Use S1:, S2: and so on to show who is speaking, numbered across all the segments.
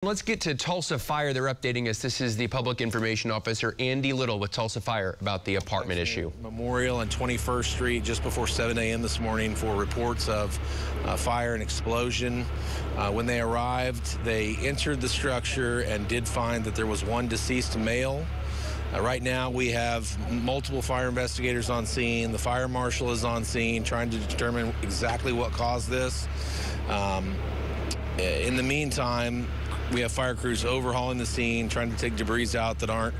S1: Let's get to Tulsa Fire. They're updating us. This is the Public Information Officer, Andy Little, with Tulsa Fire about the apartment issue.
S2: Memorial and 21st Street just before 7 a.m. this morning for reports of fire and explosion. When they arrived, they entered the structure and did find that there was one deceased male. Right now, we have multiple fire investigators on scene. The fire marshal is on scene trying to determine exactly what caused this. In the meantime, we have fire crews overhauling the scene, trying to take debris out that aren't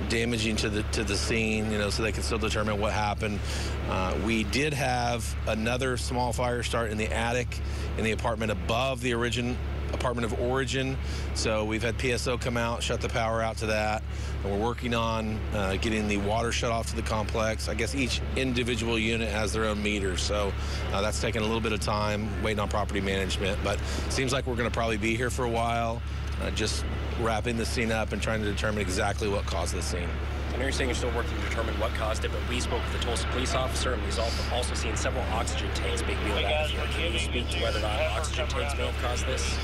S2: damaging to the scene, so they can still determine what happened. We did have another small fire start in the attic in the apartment above the apartment of origin. So we've had PSO come out, shut the power out to that, and we're working on getting the water shut off to the complex. I guess each individual unit has their own meter, so that's taking a little bit of time, waiting on property management, but it seems like we're going to probably be here for a while, just wrapping the scene up and trying to determine exactly what caused the scene.
S3: I know you're saying you're still working to determine what caused it, but we spoke with the Tulsa police officer, and we've also seen several oxygen tanks being wheeled out of here. Can you speak to whether or not oxygen tanks may have caused this?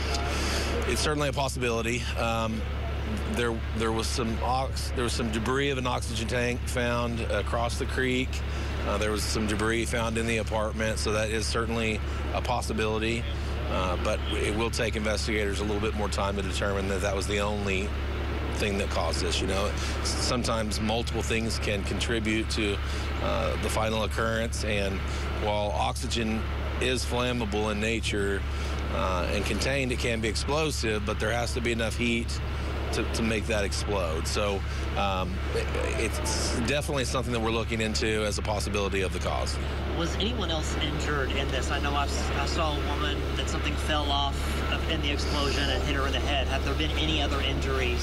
S2: It's certainly a possibility. There was some debris of an oxygen tank found across the creek. There was some debris found in the apartment, so that is certainly a possibility. But it will take investigators a little bit more time to determine that that was the only thing that caused this. Sometimes multiple things can contribute to the final occurrence, and while oxygen is flammable in nature and contained, it can be explosive, but there has to be enough heat to make that explode. So it's definitely something that we're looking into as a possibility of the cause.
S4: Was anyone else injured in this? I know I saw a woman that something fell off in the explosion and hit her in the head. Have there been any other injuries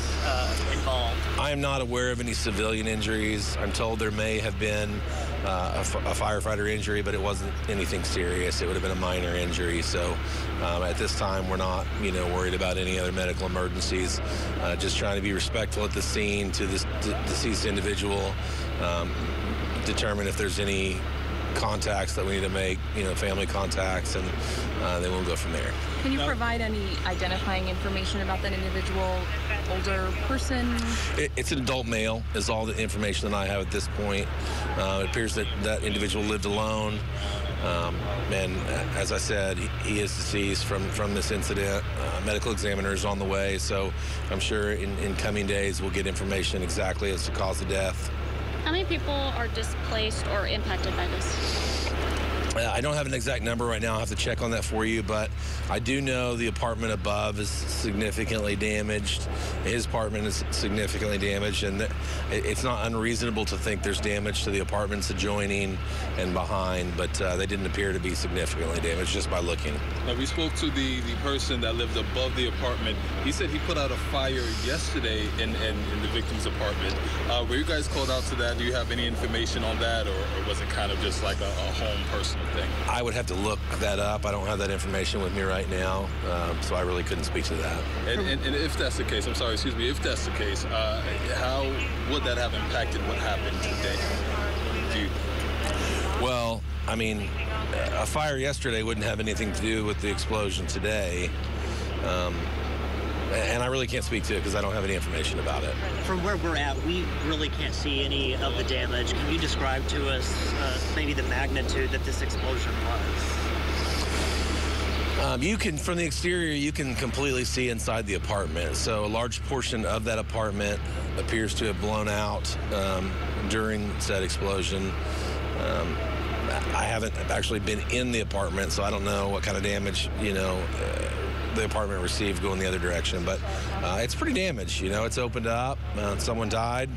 S4: involved?
S2: I am not aware of any civilian injuries. I'm told there may have been a firefighter injury, but it wasn't anything serious. It would have been a minor injury. So at this time, we're not, worried about any other medical emergencies. Just trying to be respectful at the scene to this deceased individual, determine if there's any contacts that we need to make, family contacts, and then we'll go from there.
S5: Can you provide any identifying information about that individual, older person?
S2: It's an adult male is all the information that I have at this point. It appears that that individual lived alone. And as I said, he is deceased from this incident. Medical examiner is on the way, so I'm sure in coming days we'll get information exactly as to cause of death.
S6: How many people are displaced or impacted by this?
S2: I don't have an exact number right now. I'll have to check on that for you, but I do know the apartment above is significantly damaged. His apartment is significantly damaged, and it's not unreasonable to think there's damage to the apartments adjoining and behind, but they didn't appear to be significantly damaged just by looking.
S7: Now, we spoke to the person that lived above the apartment. He said he put out a fire yesterday in the victim's apartment. Were you guys called out to that? Do you have any information on that, or was it kind of just like a home personal thing?
S2: I would have to look that up. I don't have that information with me right now, so I really couldn't speak to that.
S7: And if that's the case, I'm sorry, excuse me, if that's the case, how would that have impacted what happened today?
S2: Well, I mean, a fire yesterday wouldn't have anything to do with the explosion today. And I really can't speak to it because I don't have any information about it.
S4: From where we're at, we really can't see any of the damage. Can you describe to us maybe the magnitude that this explosion was?
S2: You can, from the exterior, you can completely see inside the apartment. So a large portion of that apartment appears to have blown out during said explosion. I haven't actually been in the apartment, so I don't know what kind of damage, the apartment received going the other direction, but it's pretty damaged. It's opened up, someone died,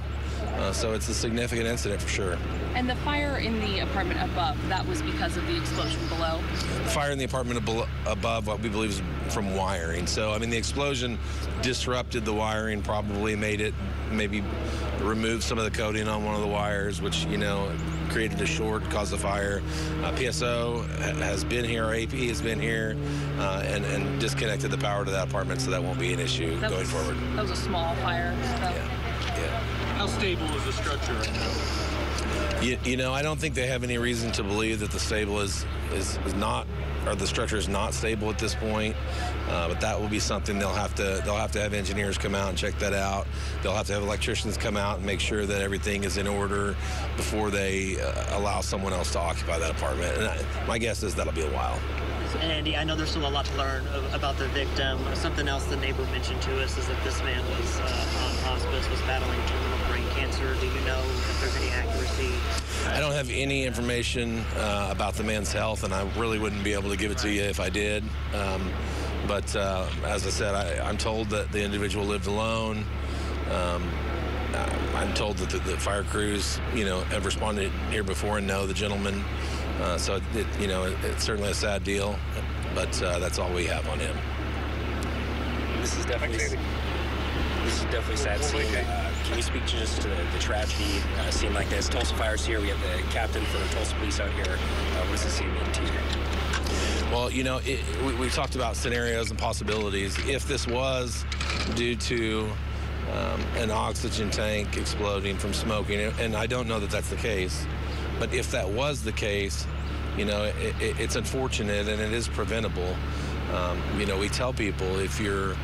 S2: so it's a significant incident for sure.
S5: And the fire in the apartment above, that was because of the explosion below?
S2: The fire in the apartment above, what we believe is from wiring. So, the explosion disrupted the wiring, probably made it, maybe remove some of the coating on one of the wires, which, created a short, caused the fire. PSO has been here, our AP has been here, and disconnected the power to that apartment, so that won't be an issue going forward.
S5: That was a small fire. So.
S2: Yeah.
S7: How stable is the structure right now?
S2: I don't think they have any reason to believe that the stable is not or the structure is not stable at this point. But that will be something they'll have to have engineers come out and check that out. They'll have to have electricians come out and make sure that everything is in order before they allow someone else to occupy that apartment. And my guess is that'll be a while.
S4: And Andy, I know there's still a lot to learn about the victim. Something else the neighbor mentioned to us is that this man was on hospice, was battling terminal brain cancer. Do you know if there's any accuracy?
S2: I don't have any information about the man's health, and I really wouldn't be able to give it to you if I did. But as I said, I'm told that the individual lived alone. I'm told that the fire crews, have responded here before and know the gentleman. So it's certainly a sad deal, but that's all we have on him.
S3: This is definitely sad scene. Can you speak just to the tragedy scene like this? Tulsa Fire's here. We have the captain for the Tulsa Police out here. What does this scene mean to you?
S2: Well, we talked about scenarios and possibilities. If this was due to an oxygen tank exploding from smoking, and I don't know that that's the case, but if that was the case, it's unfortunate and it is preventable. We tell people if you're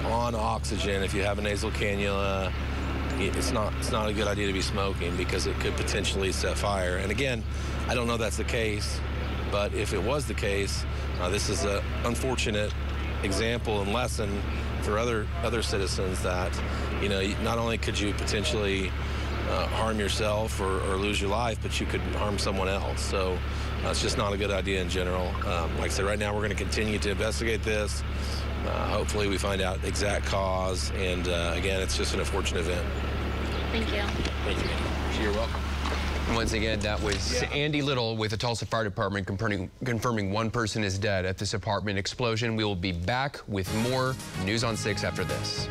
S2: on oxygen, if you have a nasal cannula, it's not a good idea to be smoking because it could potentially set fire. And again, I don't know that's the case, but if it was the case, this is an unfortunate example and lesson for other citizens that, not only could you potentially harm yourself or lose your life, but you could harm someone else. So it's just not a good idea in general. Like I said, right now we're going to continue to investigate this. Hopefully we find out the exact cause, and again, it's just an unfortunate event.
S6: Thank you.
S3: Thank you.
S1: You're welcome. Once again, that was Andy Little with the Tulsa Fire Department confirming one person is dead at this apartment explosion. We will be back with more News on 6 after this.